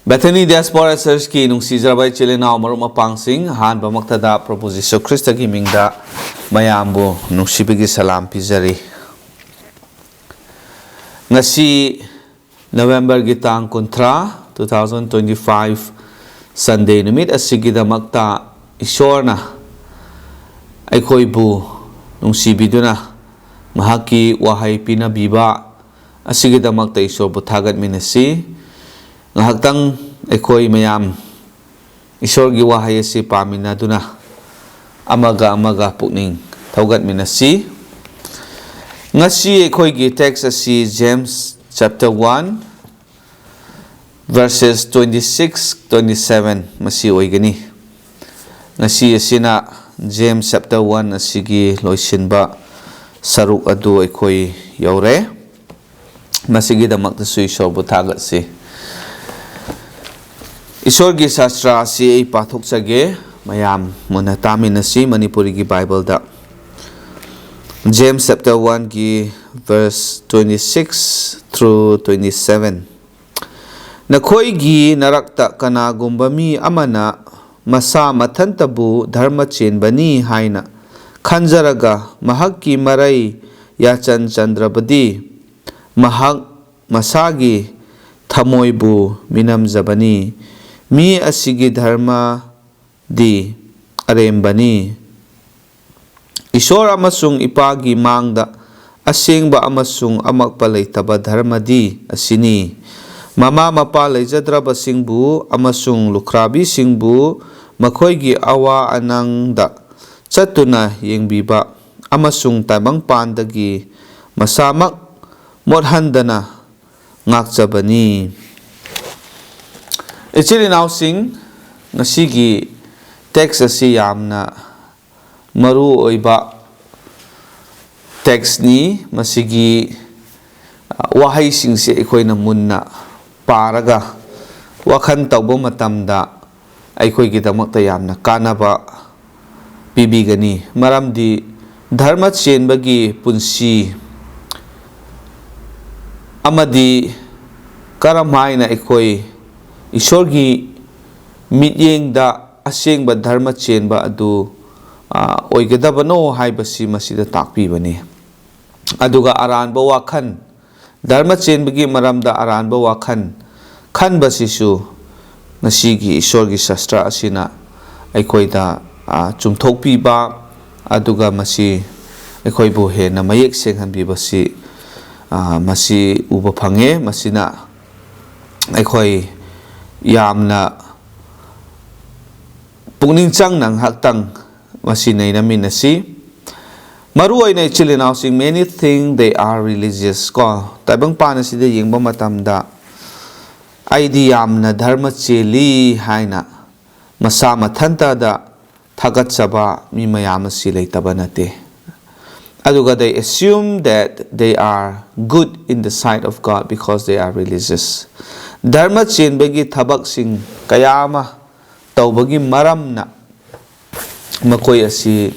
Bethany Diaspora Church ki nung sizarabay chilena marum mapangsing han bamaktada Prabhu Jesu Christ ki mingda mayambo nung sibigi salam pizari. Ngasi November gitang kontra 2025 Sunday numit asigida makta isorna aikoibu nung sibiduna mahaki wahay pinabiba asigida makta isor butagat minasi ngahagtang aikoy mayam isor gi wahay si pamina duna amaga pukning tawgat minasi ngasi aikoy gi text si James chapter 1 verses 26-27 masi oigani ngasi asina James chapter 1 asigi loisinba saruk adu aikoy yaure masigi damak su isor butagat si Isor gi sastra si ay pathok sage mayam muna tamin na si Manipuri gi Bible da James chapter 1 gi verse 26-27 Nakoi gi narakta kana gumbami amana masa mathantabu dharma chen bani haina khanjaraga mahakki marai yachan chandrabadi mahak masagi thamoibu minam zabani mi asigi dharma di arembani Isor Amasung ipagi mangda Asengba Amasung Amakpa Leitaba Dharmadi asini Mama mapa leijadraba singbu Amasung lukrabi singbu makoigi awa anangda Chatuna yengbiba Amasung tabang pandagi masamak modhandana ngakjabani Actually now sing nasigi text asi yamna maru oiba text ni masigi wahay sing si aikoy na munna paraga wakhan tawbo matamda aikoy gidamakta yamna kanaba bibigani maramdi dharma chenbagi punsi amadi karamhaina aikoy Isorgi mityeng da Asengba dharma chenba adu oigadaba no haibasi masida takpibani aduga aranba wakhan dharma chenbagi maramda aranba wakhan khanba sisu nasigi isorgi sastra asina aikoida chumthokpiba aduga masi aikoibu hena mayek senghanbibasi masi uba phange masina aikoi yamna pungning chang nang haktang masinay namin na si maruay na chilinaw sing many think they are religious ko tabang pana sida yung matamda ay di yamna dharma chili haina masama thanta da thagat saba mi mayama si Leitaba nate aduga they assume that they are good in the sight of God because they are religious Dharma chen bagi thabak sing kayama tau bagi maram na makoy asi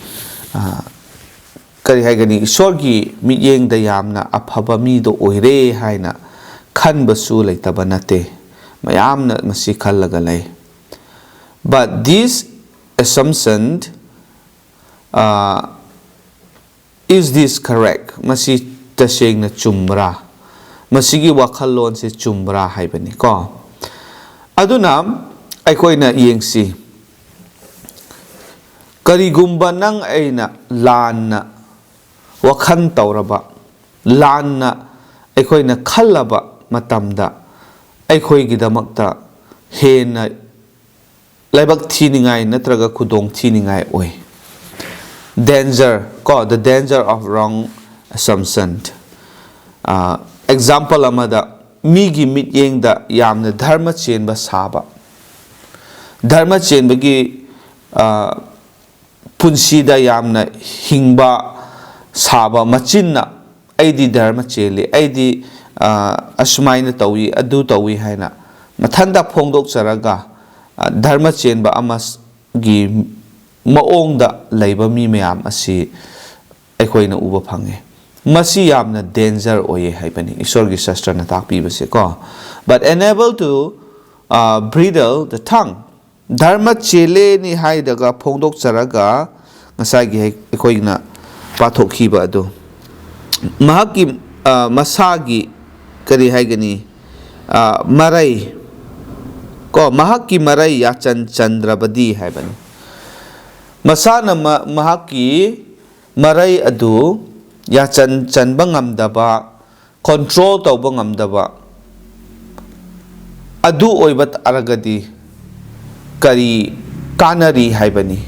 kari hai gani isorgi miyeng dayam na aphaba mi do oire hai na khan basu Leitaba nate mayam na masi khallaga lay but this assumption is this correct masi taseng na chumra masigi wakhalon se chumbra haibani ko aduna aikoina yengsi karigumba nang aina lanna wakhan tawraba lanna aikoina khallaba matamda aikoi gidamakta hena laibak thiningai natraga khudong thiningai oi danger ko the danger of wrong assumption example amada migi mityeng da yamna dharma chenba saba dharma chenbagi punsida yamna hingba saba machinna aidi dharma cheli aidi asmaina tawi adu tawi haina mathanda phongdok charaga dharma chenba amas gi maongda leiba mi mayam asi aikoina uba phange masi yamna danger oye haibani isor gi shastra na takpi base ko but unable to bridle the tongue. Dharma chele ni haidaga phongdok charaga ngasai gi ekoina pathokhiba adu mahaki masagi kari haigani marai ko mahaki marai yachan chandrabadi haibani masana mahaki marai adu yachan chanba ngamdaba control tawba ngamdaba adu oibat aragadi kari kanari haibani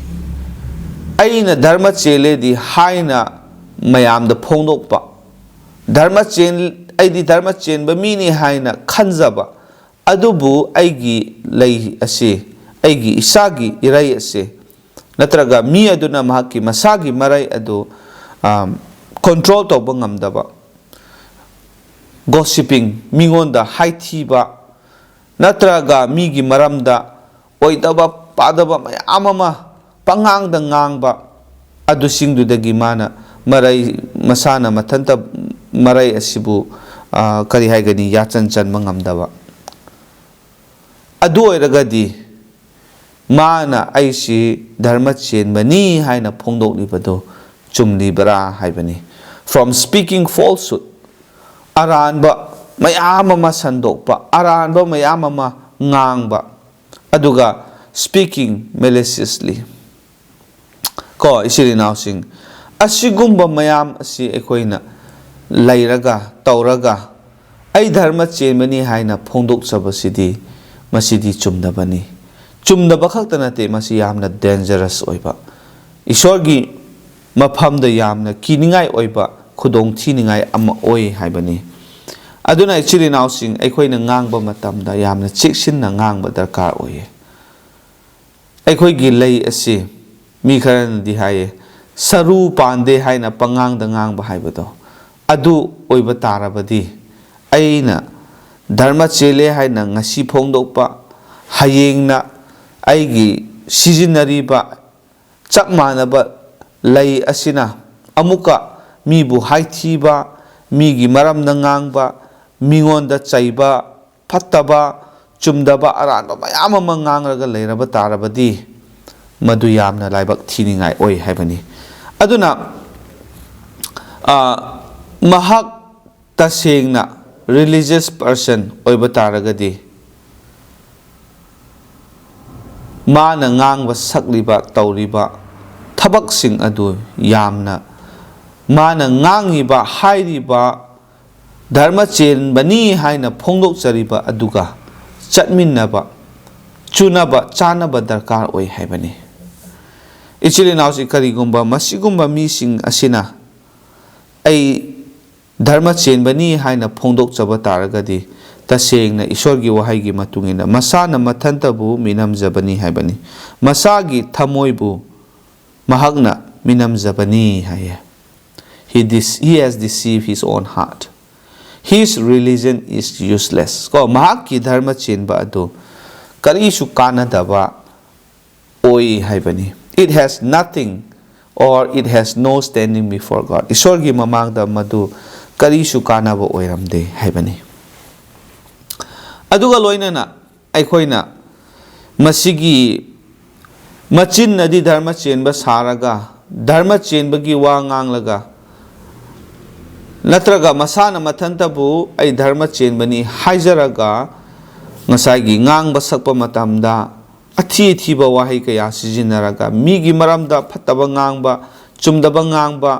aina dharma chele di haina mayam da phongdokpa dharma chen aidi dharma chen ba mini haina khanjaba adubu aigi lei ase aigi isagi irai ase natraga mi aduna mahaki masagi marai adu control tawba ngamdaba gossiping mingonda haithiba natraga migi maramda oidaba padaba mayam ama pangangda ngangba adu singdudagi mana marai masana mathanta marai asibu kari haigani yachan chanba ngamdaba adu oiragadi mana aisi dharma chenbani haina phongdoklibado chumlibara haibani from speaking falsehood aranba mayam ama sandokpa aranba mayam ama ngangba aduga speaking maliciously ko isiri nausing asigumba mayam asi ekoina lairaga tauraga ai dharma chenbani haina phongdok sabasidi masidi chumdabani chumdaba khakta nate masi yamna dangerous oiba isorgi maphamda yamna kiningai oiba khudong thiningai ama oi haibani aduna ichiri nausing ekoina ngangba matamda yamna chiksinna ngangba darkar oye ekoigi lei asi mi kharan di haye saru pande haina pangang da ngang ba haibado adu oiba tarabadi aina dharma chele haina ngasi phongdokpa hayengna aigi sijinariba chakmanaba lei asina amuka mibu haithiba migi maramna ngangba mingonda chaiba phattaba chumdaba aranba mayam ama ngangraga leiraba tarabadi madu yamna laibak thiningai oi haibani aduna mahak tasengna religious person oiba taragadi mana ngangba sakliba tauriba thabak sing adu yamna mana ngangiba hairiba dharma chenbani haina phongdok chariba aduga chatminnaba chunaba chanaba darkar oi haibani ichili nausi karigumba masigumba mising asina ai dharma chenbani haina phongdok chaba taragadi tasengna isorgi wahaigi matungina masana mathantabu minamjabani haibani masagi thamoibu mahagna minamjabani haye he has deceived his own heart his religion is useless ko mahaki dharma chenba adu karisu kanadaba oi haibani it has nothing or it has no standing before God isorgi mamangda madu karisu kanaba oiramde haibani aduga loinana aikoina masigi machin nadi dharma chenba saraga dharma chenbagi wa nganglaga natraga masana mathantabu ai dharma chenbani haijaraga ngasagi ngangba sakpa matamda athi thiba wahai kaya sijinaraga migi maramda phattaba ngangba chumdaba ngangba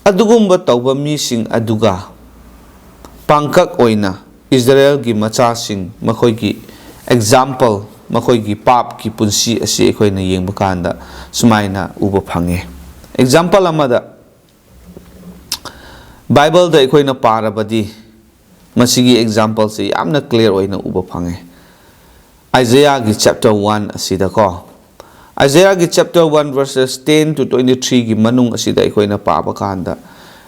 adugumba tawba mising aduga pangkak oina Israel gi machasing makoigi example makoigi pap ki punsi asi ekoina yengba kanda sumaina uba phange example amada Bible da ekoina parabadi masigi example se yamna clear oina uba phange Isaiah gi chapter 1 asida ko Isaiah gi chapter 1 verses 10 to 23 gi manung asida ekoina paba kanda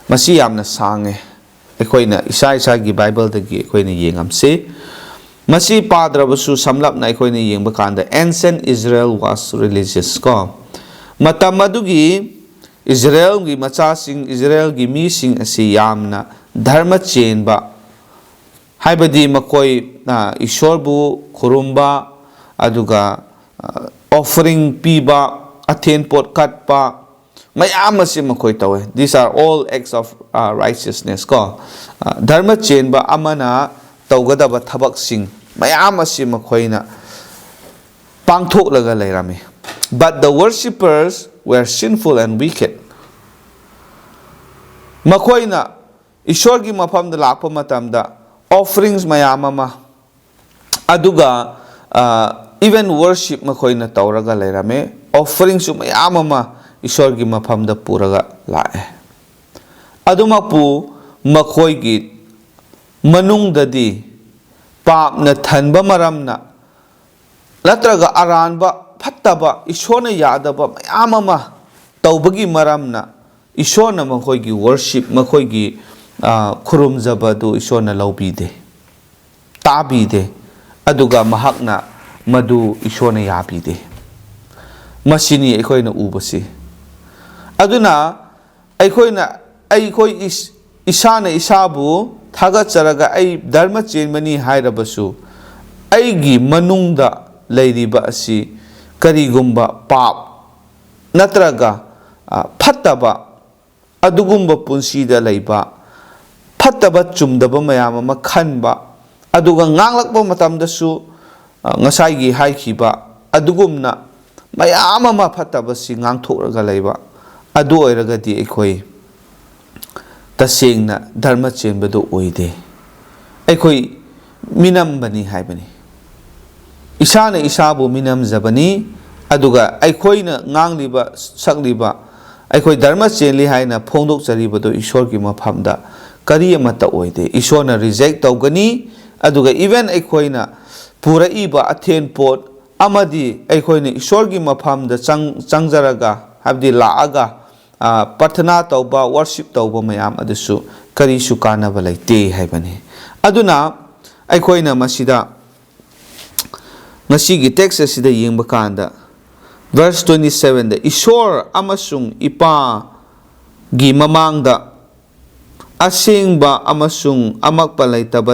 masi yamna sange ekoina isa gi Bible da gi ekoina yengamse masi padrabasu samlapna ekoina yengba kanda ancient Israel was religious ko matam adugi Israel gi machasing Israel gi mising asi yamna dharma chenba haibadi makoi ishorbu khurumba aduga offering piba athen pot katpa mayam asi makoi tawe. These are all acts of righteousness ko. Dharma chenba amana tawgadaba thabak sing mayam asi makoi na pangthok laga leirami. But the worshippers were sinful and wicked. Makoi na ishor gi mafam da lakpa matamda offerings mayam ama aduga even worship makoi na tawraga leirame. Offerings su mayam ama ishor gi mafam da puraga lae. Adumapu makoi gi manung dadi pap na thanba maramna natraga aranba fattaba ishona yadaba mayam ama tawbagi maramna ishona makoi gi worship makoi gi khurumjaba du ishona laubide tabide aduga mahakna madu ishona yabide masini aikoina ubasi aduna aikoi isana isabu thagacharaga ai dharma chenmani hairabasu aigi manungda leiriba asi karigumba pap natraga fattaba adugumba punsida leiba fattaba chumdaba mayam ama khanba aduga nganglakba matamdasu ngasai haikhiba adugumna mayam ama fattaba si ngangthoraga leiba adu oiragadi aikoi tasengna dharma chenbadu oide aikoi minambani haibani isana isabu minam zabani aduga aikoina ngangliba sakliba aikoi dharma chenli haina phongdok charibado ishor gi mafamda kari amata oide ishorna reject tawgani aduga even aikoina puraiba athen pot amadi aikoina ishor gi mafamda changjaraga habdi laaga pathana tawba worship tawba mayam adusu kari su kanaba laite haibani aduna aikoina masida ngasi gi text asida yengba kanda verse 27 da ishor amasung ipa gi mamangda Asengba Amasung Amakpa Leitaba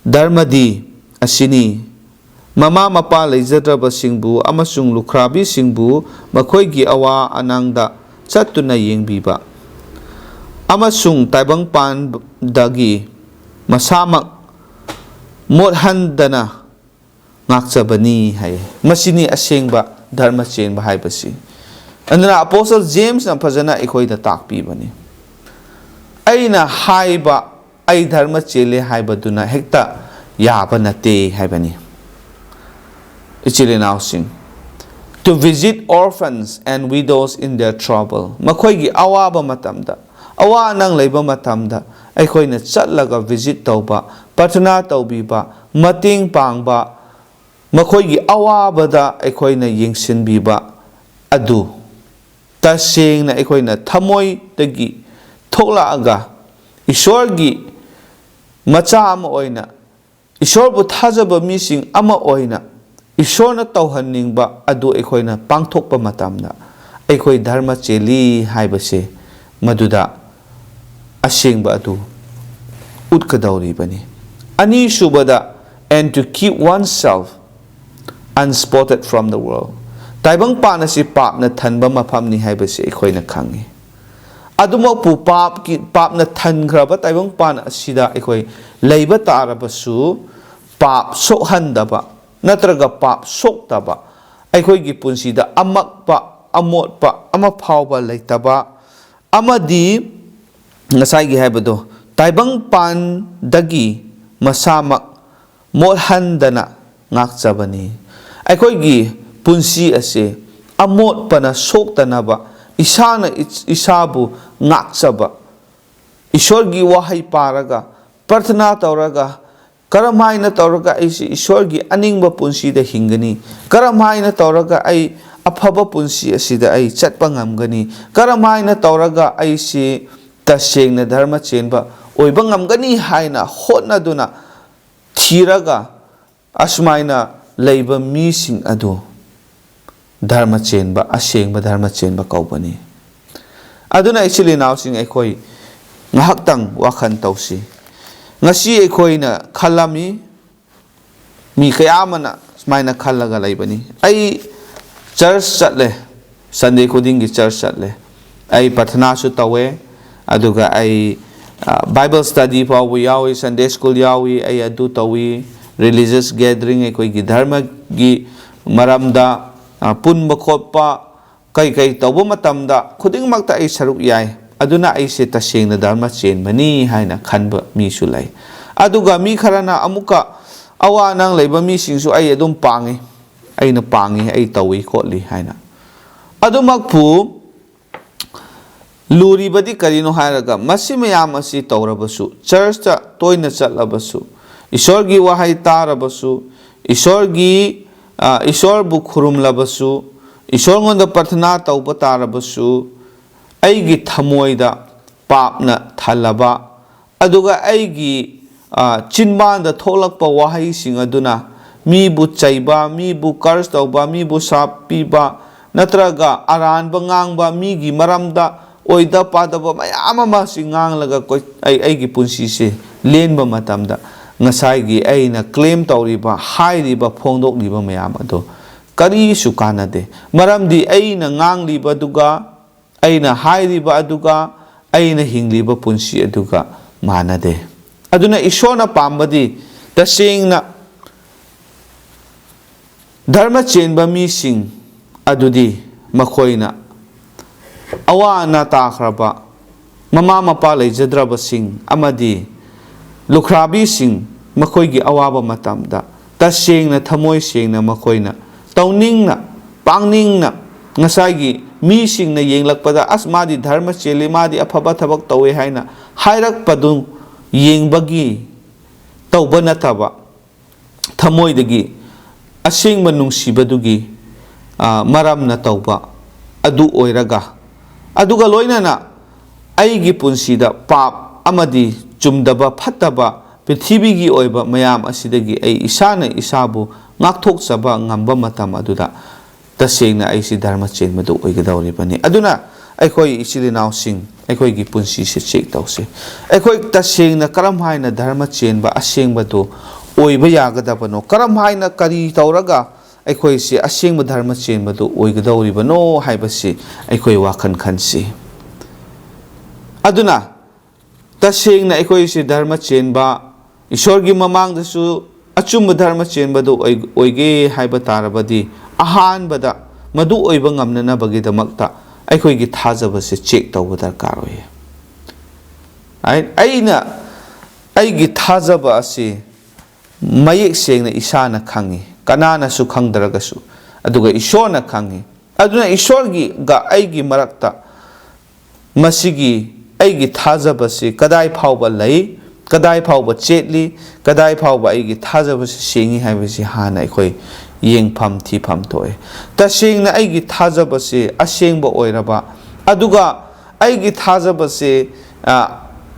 Dharmadi asini mama mapa leijadraba singbu amasung lukrabi singbu makoi gi awa anangda chattuna yengbiba amasung taibang pan dagi masamak mothandana ngakchabani hai masini asengba dharma chenba haibasi andana apostle James na phajana ikhoida takpi bani aina haiba ai dharma chele haibaduna hekta yaba nate haibani ichile now sing to visit orphans and widows in their trouble makhoi gi awaba matamda awa nang leiba matamda aikhoina chatlaga visit tauba pathana taubiba mating pangba makhoi gi awabada aikhoina yengsinbiba adu tasengna aikhoina thamoi tagi thoklaaga ishor gi macha ama oina ishor bu thajaba mising ama oina ishorna tauhaningba adu aikhoina pangthokpa matamna aikoi dharma cheli haibase maduda asengba adu utkadauri bani ani shubada and to keep oneself unspotted from the world taibang panasi papna thanba mafamni haibase aikhoina khangi adumapu papna thangraba taibang pan asida aikoi leiba tarabasu pap sokhandaba natraga pap soktaba aikoi gi punsida amakpa amotpa ama phawba leitaba amadi ngasai gi haibado taibang pan dagi masamak mothandana ngakchabani aikoi gi punsi ase amotpana soktanaba isana isabu ngakchaba ishor gi wahai paraga prathana tawraga karamaina tawraga aisi ishor gi aningba punsi da hingani karamaina tawraga ai afaba punsi asida ai chatpa ngamgani karamaina tawraga aisi tasengna dharma chenba oiba ngamgani haina hotnaduna thiraga asmaina leiba mising adu dharma chenba asengba dharma chenba kaubani aduna actually now sing aikoi ngahaktang wakhan tausi ngasi aikoina khalami mi kayamana smaina khallaga laibani ai church chatle Sunday khuding gi church chatle ai pathana su tawe aduga ai Bible study pawu yawi Sunday school yawi ai adu tawi religious gathering ai koi gi dharma gi maramda punba khotpa kai kai tawba matamda khuding makta ai saruk yai aduna ai se tasengna dharma chen mani haina khanba mi su lai aduga mi kharana amuka awa nang leiba mi singsu ai adum pangi aina pangi ai tawi khotli haina adumakpu luri badi karino hairaga masi mayam asi tawrabasu church ta toina chatlabasu ishor gi wahai tarabasu ishor gi ishor bu khurumlabasu ishor ngonda prathana tawba tarabasu aigi thamoida papna thalaba aduga aigi chinbanda tholakpa wahai sing aduna mi bu chaiba mi bu curse tawba mi bu sap piba natraga aran ba ngangba mi gi maramda oida padaba mayam ama singang laga koi aigi punsi se lenba matamda ngasai gi aina claim tawriba hairiba phongdok liba mayam ado kari su kanade maramdi aina ngang liba duga aina hairiba aduga aina hingliba punsi aduga manade aduna ishona pambadi tasengna dharma chenba mi sing adudi makoina awana takhraba mama mapa leijadraba sing amadi lukhrabi sing makoigi awaba matamda tasengna thamoi sengna makoina tawningna pangningna ngasagi mi singna yenglakpada asmadi dharma cheli madi afaba thabak tawe haina hairak padung yengbagi tawba nataba thamoidagi asengba nungsibadugi maramna tawba adu oiraga aduga loinana aigi punsida pap amadi chumdaba phataba prithibigi oiba mayam asidagi ai isana isabu ngakthokchaba ngamba matam aduda tasengna aisi dharma chenmadu oigadawribani aduna akhoi isilinaw sing akhoi gi punsi se check tawse akhoi tasengna karam haina dharma chenba asengbadu oiba yagadabano karam haina kari tawraga akhoi se asengba dharma chenbadu oigadawribano haibasi akhoi wakhan khansi aduna tasengna akhoi se dharma chenba ishorgi mamangdasu achumba dharma chenbadu oige haiba tarabadi ahan bada madu oiba ngamnana bagidamakta akhoi gi thajabase check tawba darkar oye aina aigi thajaba ase mayek sengna isana khangi kanana su khangdaragasu aduga ishona khangi aduna ishorgi ga aigi marakta masigi aigi thajabase kadai phawba lai kadai phawba chetli kadai phawba aigi thajabase sengi haibasi hana akhoi yengpham thifam toy tasengna aigi thajabase asengba oiraba aduga aigi thajabase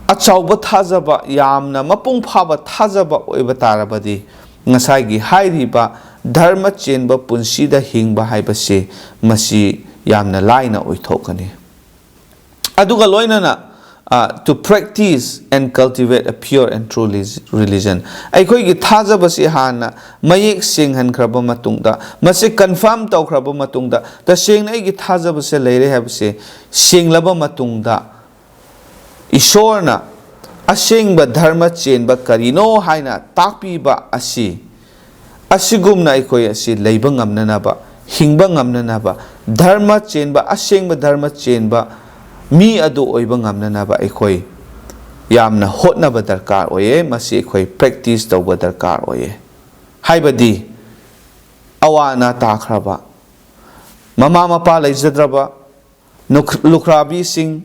achauba thajaba yamna mapung phaba thajaba oiba tarabadi ngasai hairiba dharma chenba punsida hingba haibase masi yamna laina oithokani aduga loinana to practice and cultivate a pure and true religion akhoi gi thajabase hana mayek singhan khraba matungda mase confirm tawkhraba matungda tasengna gi thajabase leire habse singlaba matungda ishorna asengba dharma chenba karino haina takpiba asigumna akhoi asi leiba ngamnanaba hingba ngamnanaba dharma chenba asengba dharma chenba mi adu oiba ngamnanaba akhoi yamna hotnaba darkar oye masi akhoi practice tawba darkar oye haibadi awana takhraba mama mapa leijadraba lukhrabi sing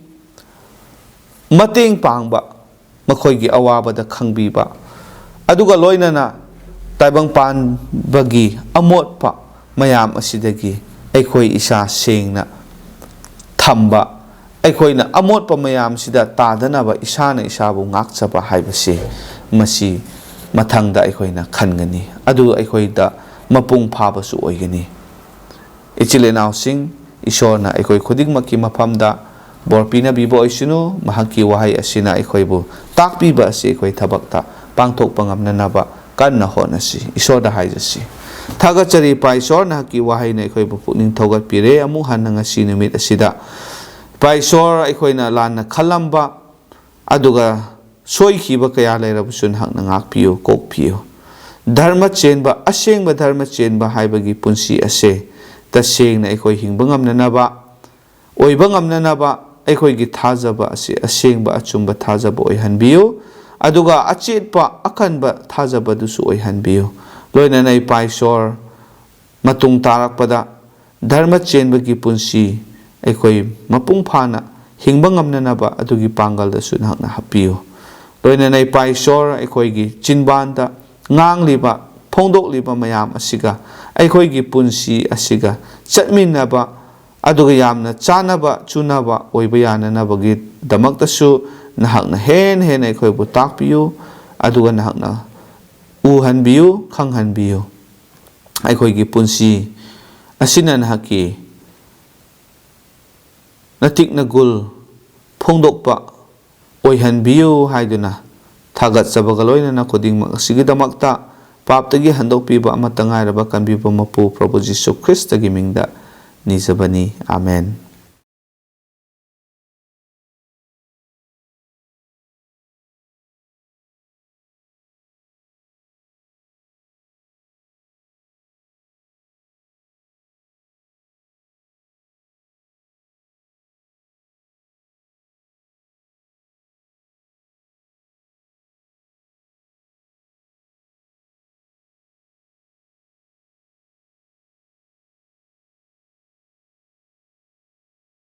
mateng pangba makhoigi awabada khangbiba aduga loinana taibang pan bagi amotpa mayam asidagi akhoi isa sengna thamba aikoina amotpa mayam sida tadanaba isana isabu ngakchaba haibase masi mathangda aikoina khangani adu aikoida mapung phabasu oigani ichilenaw sing ishorna aikoi khudingmaki maphamda borpina bibo oisinu mahaki wahai asina aikoibu takpiba ase aikoi thabakta ꯄꯥꯡꯊꯣꯛꯄ ꯉꯝꯅꯅꯕ ꯀꯟꯅ ꯍꯣꯠꯅꯁꯤ ꯏꯁꯣꯔꯗ ꯍꯥꯏꯖꯁꯤ ꯊꯥꯒꯠꯆꯔꯤ ꯏꯄꯥ ꯏꯁꯣꯔ ꯅꯍꯥꯛꯀꯤ ꯋꯥꯍꯩꯅ ꯑꯩꯈꯣꯏꯕꯨ ꯄꯨꯛꯅꯤꯡ ꯊꯧꯒꯠꯄꯤꯔꯦ ꯑꯃꯨꯛ ꯍꯟꯅ ꯉꯁꯤ ꯅꯨꯃꯤꯠ ꯑꯁꯤꯗ ꯏꯄꯥ ꯏꯁꯣꯔ ꯑꯩꯈꯣꯏꯅ ꯂꯥꯟꯅ ꯈꯜꯂꯝꯕ ꯑꯗꯨꯒ ꯁꯣꯏꯈꯤꯕ ꯀꯌꯥ ꯂꯩꯔꯕꯁꯨ ꯅꯍꯥꯛꯅ ꯉꯥꯛꯄꯤꯌꯨ ꯀꯣꯛꯄꯤꯌꯨ ꯙꯔꯃ ꯆꯦꯟꯕ ꯑꯁꯦꯡꯕ ꯙꯔꯃ ꯆꯦꯟꯕ ꯍꯥꯏꯕꯒꯤ ꯄꯨꯟꯁꯤ ꯑꯁꯦ ꯇꯁꯦꯡꯅ ꯑꯩꯈꯣꯏ ꯍꯤꯡꯕ ꯉꯝꯅꯅꯕ ꯑꯣꯏꯕ ꯉꯝꯅꯅꯕ ꯑꯩꯈꯣꯏꯒꯤ ꯊꯥꯖꯕ ꯑꯁꯤ ꯑꯁꯦꯡꯕ ꯑꯆꯨꯝꯕ ꯊꯥꯖꯕ ꯑꯣꯏꯍꯟꯕꯤꯌꯨ ꯑꯗꯨꯒ ꯑꯆꯦꯠꯄ ꯑꯀꯟꯕ ꯊꯥꯖꯕꯗꯨꯁꯨ ꯑꯣꯏꯍꯟꯕꯤꯌꯨ ꯂꯣꯏꯅꯅ ꯏꯄꯥ ꯏꯁꯣꯔ ꯃꯇꯨꯡ ꯇꯥꯔꯛꯄꯗ ꯙꯔꯃ ꯆꯦꯟꯕꯒꯤ ꯄꯨꯟꯁꯤ ꯑꯩꯈꯣꯏ ꯃꯄꯨꯡ ꯐꯥꯅ ꯍꯤꯡꯕ ꯉꯝꯅꯅꯕ ꯑꯗꯨꯒꯤ ꯄꯥꯡꯒꯜꯗꯁꯨ ꯅꯍꯥꯛꯅ ꯍꯥꯞꯄꯤꯌꯨ ꯂꯣꯏꯅꯅ ꯏꯄꯥ ꯏꯁꯣꯔ ꯑꯩꯈꯣꯏꯒꯤ ꯆꯤꯟꯕꯥꯟꯗ ꯉꯥꯡꯂꯤꯕ ꯐꯣꯡꯗꯣꯛꯂꯤꯕ ꯃꯌꯥꯝ ꯑꯁꯤꯒ ꯑꯩꯈꯣꯏꯒꯤ ꯄꯨꯟꯁꯤ ꯑꯁꯤꯒ ꯆꯠꯃꯤꯟꯅꯕ ꯑꯗꯨꯒ ꯌꯥꯝꯅ ꯆꯥꯅꯕ ꯆꯨꯅꯕ ꯑꯣꯏꯕ ꯌꯥꯅꯅꯕꯒꯤꯗꯃꯛꯇꯁꯨ ꯅꯍꯥꯛꯅ ꯍꯦꯟꯅ ꯑꯩꯈꯣꯏꯕꯨ ꯇꯥꯛꯄꯤꯌꯨ ꯑꯗꯨꯒ ꯅꯍꯥꯛꯅ ꯎꯍꯟꯕꯤꯌꯨ ꯈꯪꯍꯟꯕꯤꯌꯨ ꯑꯩꯈꯣꯏꯒꯤ ꯄꯨꯟꯁꯤ ꯑꯁꯤꯅ ꯅꯍꯥꯛꯀꯤ ꯅꯇꯤꯛ ꯅꯒꯨꯜ ꯐꯣꯡꯗꯣꯛꯄ ꯑꯣꯏꯍꯟꯕꯤꯌꯨ ꯍꯥꯏꯗꯨꯅ ꯊꯥꯒꯠꯆꯕꯒ ꯂꯣꯏꯅꯅ ꯈꯨꯗꯤꯡꯃꯛ ꯑꯁꯤꯒꯤꯗꯃꯛꯇ ꯄꯥꯞꯇꯒꯤ ꯍꯟꯗꯣꯛꯄꯤꯕ ꯑꯃꯠꯇ ꯉꯥꯏꯔꯕ ꯀꯟꯕꯤꯕ ꯃꯄꯨ ꯄ꯭ꯔꯚꯨ ꯖꯤꯁꯨ ꯈ꯭ꯔꯤꯁꯇꯒꯤ ꯃꯤꯡꯗ ꯅꯤꯖꯕꯅꯤ ꯑꯥꯃꯦꯟ